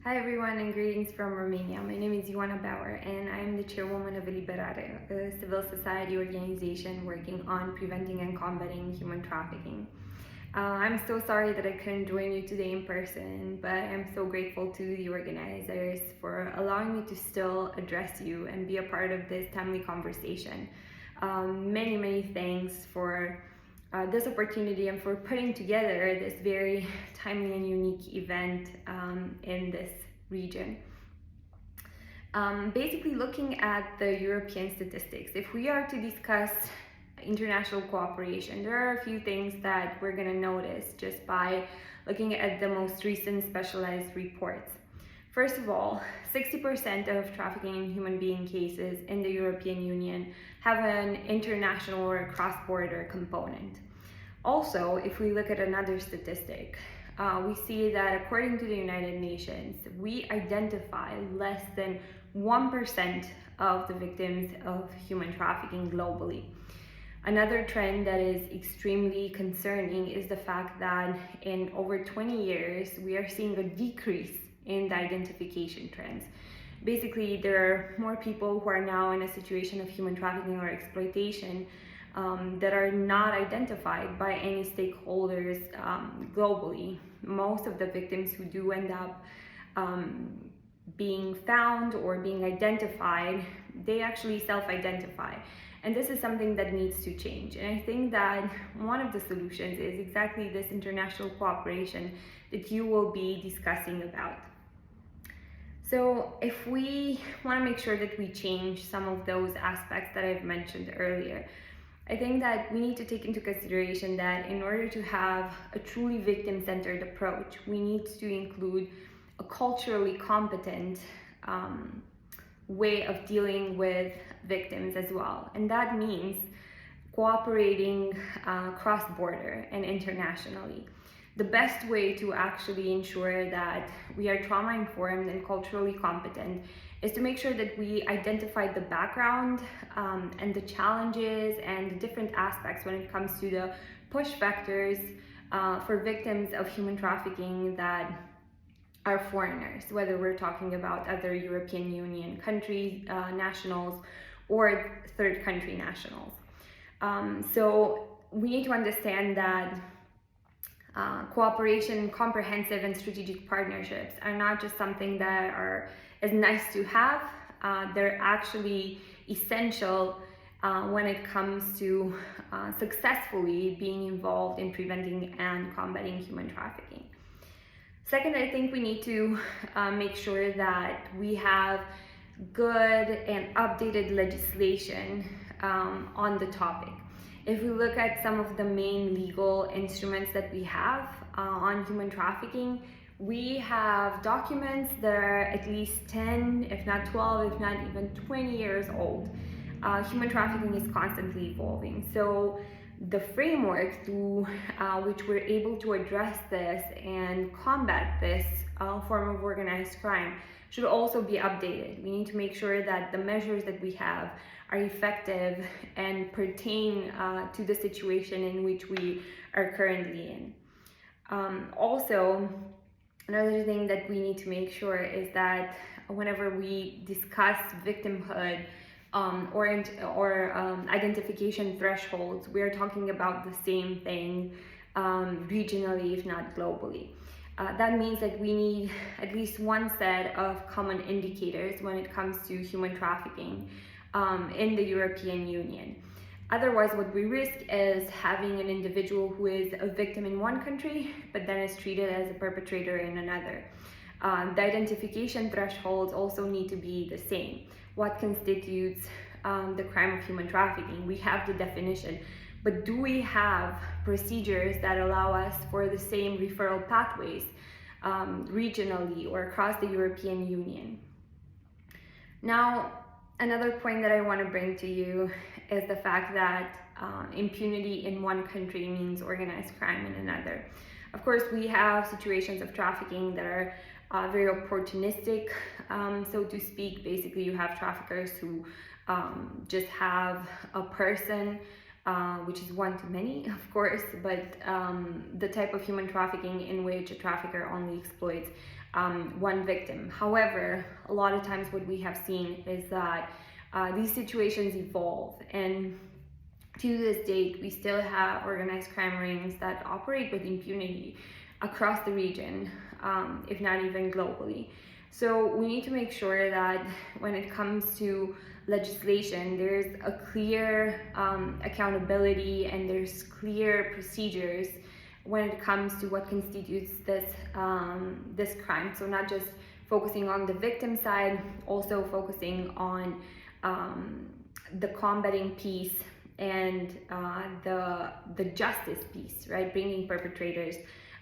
Hi everyone and greetings from Romania. My name is Ioana Bauer and I am the chairwoman of E-Liberare, a civil society organization working on preventing and combating human trafficking. I'm so sorry that I couldn't join you today in person, but I'm so grateful to the organizers for allowing me to still address you and be a part of this timely conversation. Many thanks for this opportunity and for putting together this very timely and unique event in this region. Basically looking at the European statistics, if we are to discuss international cooperation, there are a few things that we're going to notice just by looking at the most recent specialized reports. First of all, 60% of trafficking in human being cases in the European Union have an international or cross-border component. Also, if we look at another statistic, we see that according to the United Nations, we identify less than 1% of the victims of human trafficking globally. Another trend that is extremely concerning is the fact that in over 20 years, we are seeing a decrease in the identification trends. Basically, there are more people who are now in a situation of human trafficking or exploitation that are not identified by any stakeholders globally. Most of the victims who do end up being found or being identified, they actually self-identify. And this is something that needs to change. And I think that one of the solutions is exactly this international cooperation that you will be discussing about. So if we want to make sure that we change some of those aspects that I've mentioned earlier, I think that we need to take into consideration that in order to have a truly victim-centered approach, we need to include a culturally competent way of dealing with victims as well. And that means cooperating cross-border and internationally. The best way to actually ensure that we are trauma-informed and culturally competent is to make sure that we identify the background and the challenges and the different aspects when it comes to the push factors for victims of human trafficking that are foreigners, whether we're talking about other European Union countries, nationals, or third country nationals. So we need to understand that cooperation, comprehensive and strategic partnerships are not just something that is nice to have. They're actually essential when it comes to successfully being involved in preventing and combating human trafficking. Second, I think we need to make sure that we have good and updated legislation on the topic. If we look at some of the main legal instruments that we have on human trafficking, we have documents that are at least 10, if not 12, if not even 20 years old. Human trafficking is constantly evolving. So the framework through which we're able to address this and combat this form of organized crime should also be updated. We need to make sure that the measures that we have are effective and pertain to the situation in which we are currently in. Also, another thing that we need to make sure is that whenever we discuss victimhood or identification thresholds, we are talking about the same thing regionally, if not globally. That means that we need at least one set of common indicators when it comes to human trafficking in the European Union. Otherwise, what we risk is having an individual who is a victim in one country, but then is treated as a perpetrator in another. The identification thresholds also need to be the same. What constitutes the crime of human trafficking? We have the definition, but do we have procedures that allow us for the same referral pathways regionally or across the European Union? Now, another point that I want to bring to you is the fact that impunity in one country means organized crime in another. Of course, we have situations of trafficking that are very opportunistic, so to speak. Basically, you have traffickers who just have a person, which is one to many, of course, but the type of human trafficking in which a trafficker only exploits one victim. However, a lot of times what we have seen is that these situations evolve, and to this date, we still have organized crime rings that operate with impunity across the region, if not even globally. So we need to make sure that when it comes to legislation, there's a clear accountability and there's clear procedures when it comes to what constitutes this crime. So not just focusing on the victim side, also focusing on the combating piece and the justice piece, right? Bringing perpetrators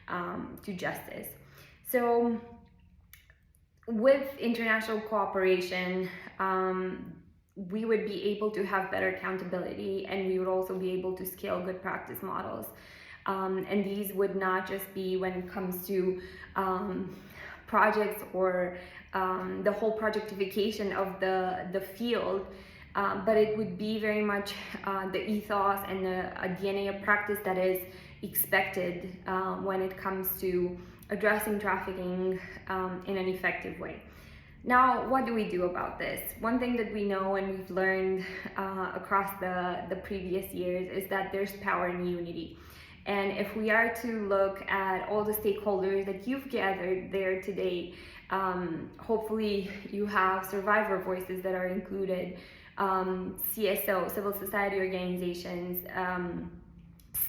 to justice. So with international cooperation, we would be able to have better accountability, and we would also be able to scale good practice models. And these would not just be when it comes to projects or the whole projectification of the field, but it would be very much the ethos and the DNA of practice that is expected when it comes to addressing trafficking in an effective way. Now, what do we do about this? One thing that we know and we've learned across the previous years is that there's power in unity. And if we are to look at all the stakeholders that you've gathered there today, hopefully you have survivor voices that are included, CSO, civil society organizations,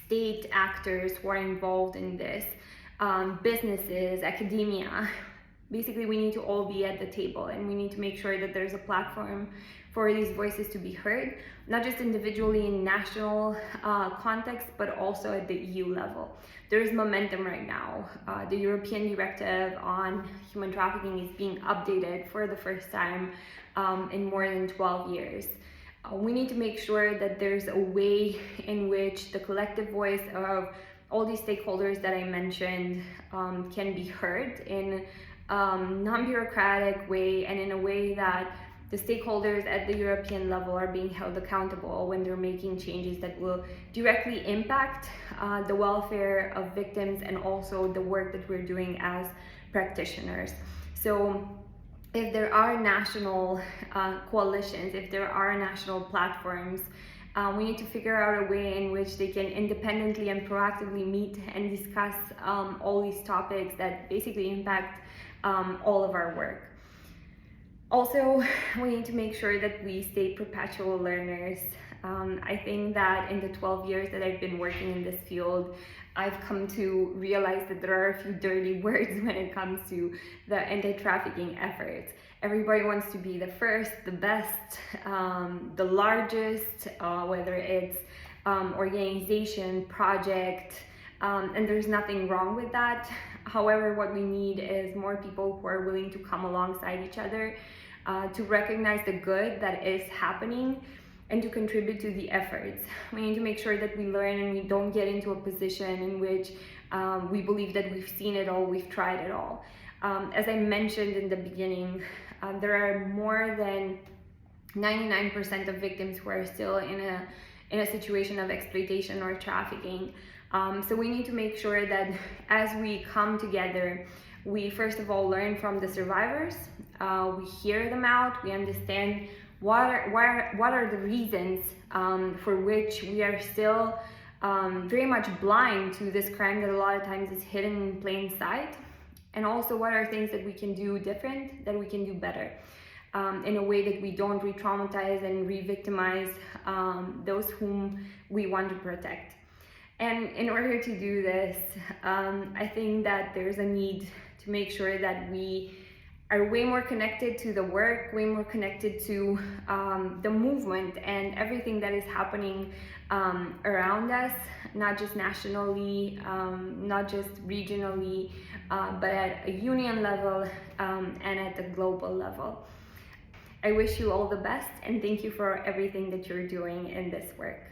state actors who are involved in this, businesses, academia. Basically, we need to all be at the table, and we need to make sure that there's a platform for these voices to be heard, not just individually in national context, but also at the EU level. There is momentum right now. The European Directive on Human Trafficking is being updated for the first time in more than 12 years. We need to make sure that there's a way in which the collective voice of all these stakeholders that I mentioned can be heard in non-bureaucratic way, and in a way that the stakeholders at the European level are being held accountable when they're making changes that will directly impact the welfare of victims and also the work that we're doing as practitioners. So if there are national coalitions, if there are national platforms, we need to figure out a way in which they can independently and proactively meet and discuss all these topics that basically impact all of our work. Also, we need to make sure that we stay perpetual learners. I think that in the 12 years that I've been working in this field, I've come to realize that there are a few dirty words when it comes to the anti-trafficking efforts. Everybody wants to be the first, the best, the largest, whether it's organization, project, and there's nothing wrong with that. However, what we need is more people who are willing to come alongside each other, to recognize the good that is happening and to contribute to the efforts. We need to make sure that we learn and we don't get into a position in which we believe that we've seen it all, we've tried it all. As I mentioned in the beginning, there are more than 99% of victims who are still in a situation of exploitation or trafficking. So we need to make sure that as we come together, we first of all learn from the survivors, we hear them out, we understand what are the reasons for which we are still very much blind to this crime that a lot of times is hidden in plain sight, and also what are things that we can do different, that we can do better, in a way that we don't re-traumatize and re-victimize those whom we want to protect. And in order to do this, I think that there's a need to make sure that we are way more connected to the work, way more connected to the movement and everything that is happening around us, not just nationally, not just regionally, but at a union level and at the global level. I wish you all the best, and thank you for everything that you're doing in this work.